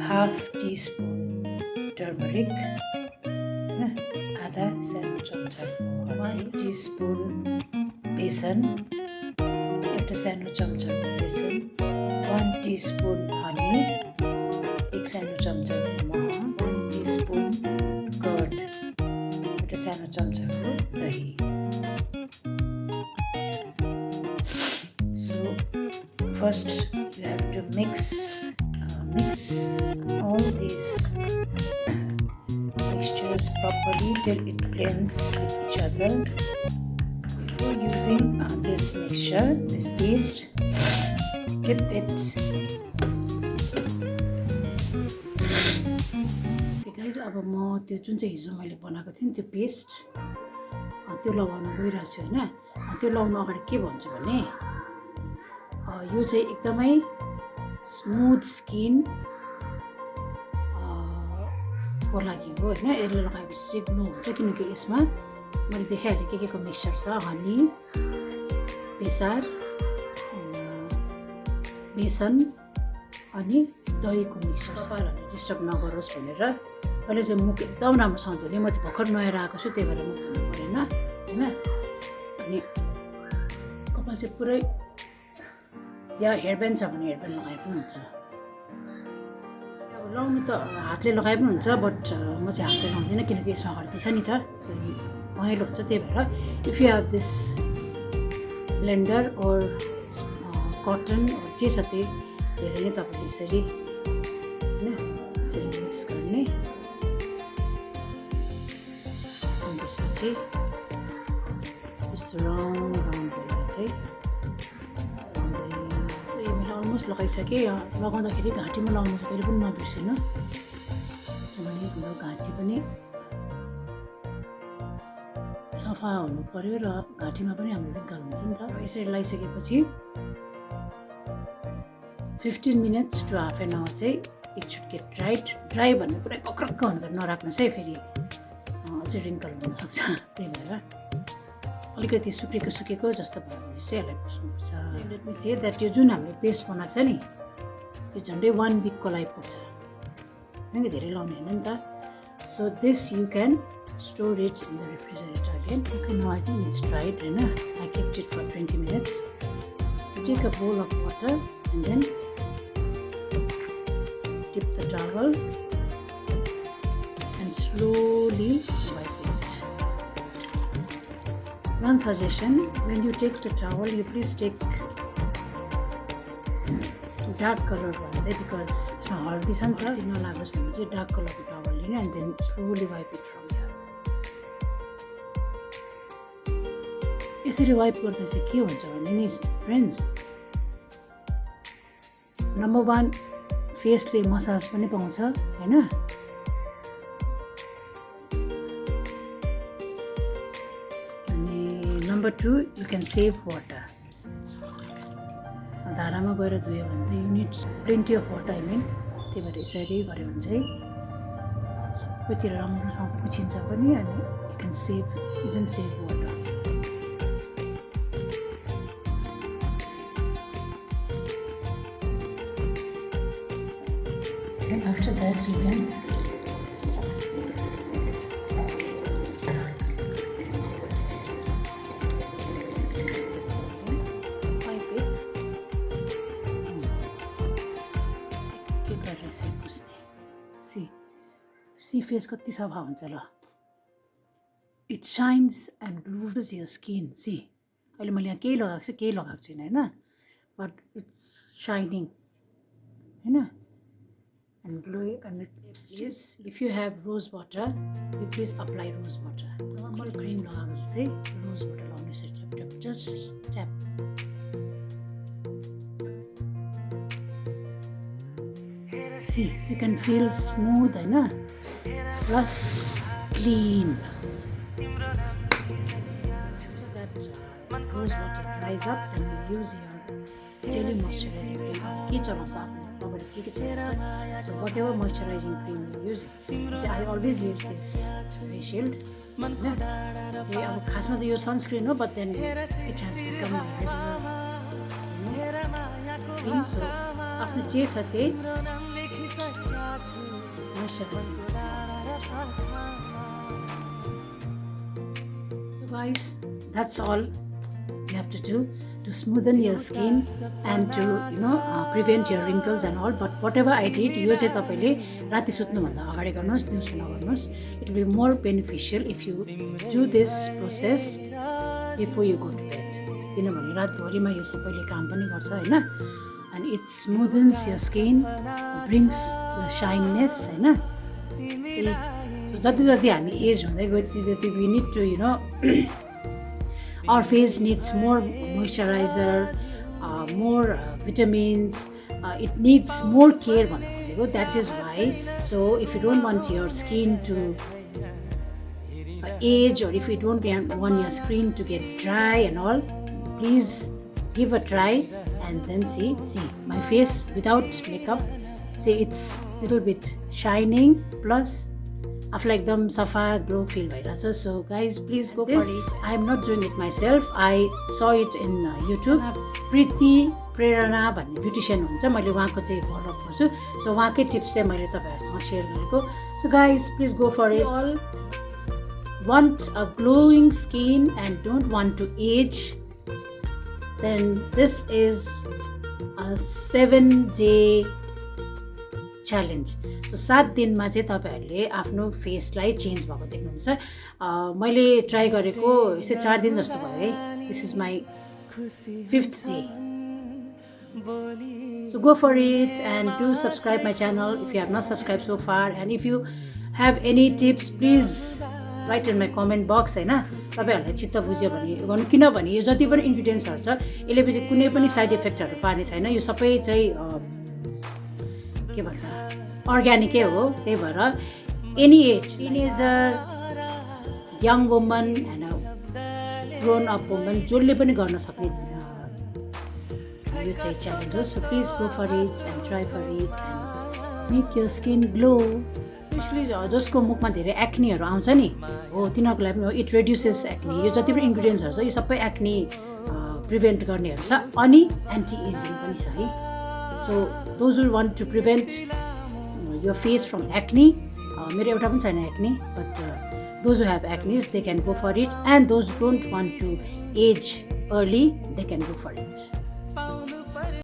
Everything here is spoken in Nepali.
हाफ टीस्पून टर्मरिक, आधा सानो चम्चाको 1 टीस्पून बेसन, एउटा सानो चम्चाको बेसन, 1 टीस्पून हनी, एक सानो चम्चाको मह, 1 टीस्पून कर्ड, एउटा सानो चम्चाको दही. So first you have to mix all these mixtures properly till it blends with each other. Before using this mixture, this paste, dip it. Okay guys, अब म त्यो जुन चाहिँ हिजो मैले बनाएको थिएँ त्यो पेस्ट त्यो लगाउन गइरहेको छु हैन. त्यो लगाउन अगाडि के भन्छु भने यो चाहिँ एकदमै स्मुथ स्किन को लागि हो हैन. यसले लगाएपछि चाहिँ ग्लो हुन्छ किनकि यसमा मैले देखाइहालेँ के को मिक्सचर छ. हनी, बेसार, बेसन अनि दहीको मिक्सचर छ. तपाईँहरूले डिस्टर्ब नगरोस् भनेर अहिले चाहिँ मुख एकदम राम्रोसँग धुने. म चाहिँ भर्खर नुहाएर आएको छु त्यही भएर मुख धुनु परेन हैन. अनि कपाल चाहिँ पुरै या हेयरब्यान्ड छ भने हेयरब्यान्ड लगाए पनि हुन्छ. अब लगाउनु त हातले लगाए पनि हुन्छ बट म चाहिँ हातले लगाउँदिनँ किनकि यसमा हर्दी छ नि त, पहेँलो हुन्छ. त्यही भएर if you have this blender or cotton जे छ त्यही धेरै नै तपाईँले यसरी होइन यसरी मिक्स गर्ने. अनि त्यसपछि यस्तो राउन्ड भएर चाहिँ अलमोस्ट लगाइसकेँ. लगाउँदाखेरि घाँटीमा लगाउनु चाहिँ कहिले पनि नबिर्सिनु किनभने हाम्रो घाँटी पनि सफा हुनु पर्यो र घाँटीमा पनि हाम्रो रिङ्कल हुन्छ नि त. यसरी लगाइसकेपछि 15 minutes to half an hour चाहिँ it should get dried. Dry भन्ने पुरै कक्रक्क भनेर नराख्नुहोस् है, फेरि अझै रिङ्कल हुनसक्छ. त्यही भएर अलिकति सुकेको जस्तो भएपछि चाहिँ यसलाई पुस्नुपर्छ. लेट मी से द्याट यो जुन हामीले पेस्ट बनाएको छ नि यो झन्डै 1 weekको लागि पुग्छ किनकि धेरै लाउने होइन नि त. So this you can store it in the refrigerator again. Okay, now I think it's dried होइन. I kept it for 20 minutes. Take a bowl of water and then dip the towel and slowly wipe it. One suggestion, when you take the towel, you please take dark colored ones because it's not hard. This one is not like this. Dark colored towel and then slowly wipe it from here. यसरी वाइप गर्दा चाहिँ के हुन्छ भने नि फ्रेन्ड्स, नम्बर 1 फेसले मसाज पनि पाउँछ हैन. अनि number 2 you can save water. धारामा गएर धुयो भने त you need plenty of water. I mean त्यही भएर यसरी गऱ्यो भने चाहिँ सबैतिर राम्रोसँग पुछिन्छ पनि अनि you can save water. And after that you can wipe it. See face कति सफा हुन्छ ल. It shines and glows your skin. See, अहिले मैले यहाँ केही लगाएको छैन हैन, but it's shining हैन and glowing. And if you have rose water, you please apply rose water. Normal cream लगाएको जस्तै rose water लगाउनु छ. Just tap. See, you can feel smooth हैन plus clean. After that rose water dries up, then you use your daily moisturizer cream. के चलाउँछ आफ्नो तपाईँले के चलाउँछ. So whatever moisturizing cream you use, I always use this face shield. अब खासमा त यो sunscreen हो, but then it has become my regular cream. So आफ्नो जे छ त्यही moisturizing. So guys, that's all you have to do to smoothen your skin and to prevent your wrinkles and all. But whatever I did, यो चाहिँ तपाईले राति सुत्नुभन्दा अगाडि गर्नुहोस्, दिउँसो नगर्नुहोस्. It will be more beneficial if you do this process before you go to bed. किनभने रातभरिमा यो सबैले काम पनि गर्छ हैन, and it smoothens your skin, brings the shininess हैन. So जति हामी एज हुँदै गयो त्यति we need to our face needs more moisturiser, more vitamins, it needs more care भन्नु खोजेको. That is why, so if you don't want your skin to age, or if you don't want your skin to get dry and all, please give a try and then see my face without makeup. See, it's little bit shining, plus आफूलाई एकदम सफा ग्लो फिल भइरहेछ. So guys please go for it. I am not doing it myself, I saw it in YouTube. Preeti Prerana भन्ने ब्युटिसियन हुनुहुन्छ, मैले उहाँको चाहिँ फलो अप गर्छु. सो उहाँकै टिप्स चाहिँ मैले तपाईँहरूसँग सेयर गरेको. So guys please go for it. All want a glowing skin and don't want to age, then this is a 7-day challenge. So 7 दिनमा चाहिँ तपाईँहरूले आफ्नो फेसलाई चेन्ज भएको देख्नुहुन्छ. मैले ट्राई गरेको यस्तै 4 दिन जस्तो भयो है. This is my 5th day. So go for it and do subscribe my channel if you have not subscribed so far, and if you have any tips please write in my comment box हैन. तपाईहरुले चित्त बुझ्यो भने गर्नु, किनभने यो जति पनि इन्ग्रेडियन्ट्सहरु छ यसले पनि कुनै पनि साइड इफेक्टहरु पार्ने छैन. यो सबै चाहिँ के भन्छ अर्ग्यानिकै हो. त्यही भएर any age, teenager, young woman and grown up woman जसले पनि गर्न सक्ने यो चाहिँ च्यालेन्ज हो. So please go for it and try for it and make your skin glow. Especially जसको मुखमा धेरै एक्नीहरू आउँछ नि हो तिनीहरूको लागि पनि हो. It reduces acne. यो जति पनि इन्ग्रिडियन्ट्सहरू छ यो सबै एक्नी प्रिभेन्ट गर्नेहरू छ, अनि एन्टी एजिङ पनि छ है. So those who want to prevent your face from acne, मेरो एउटा पनि छैन acne, but those who have acne they can go for it, and those who don't want to age early they can go for it.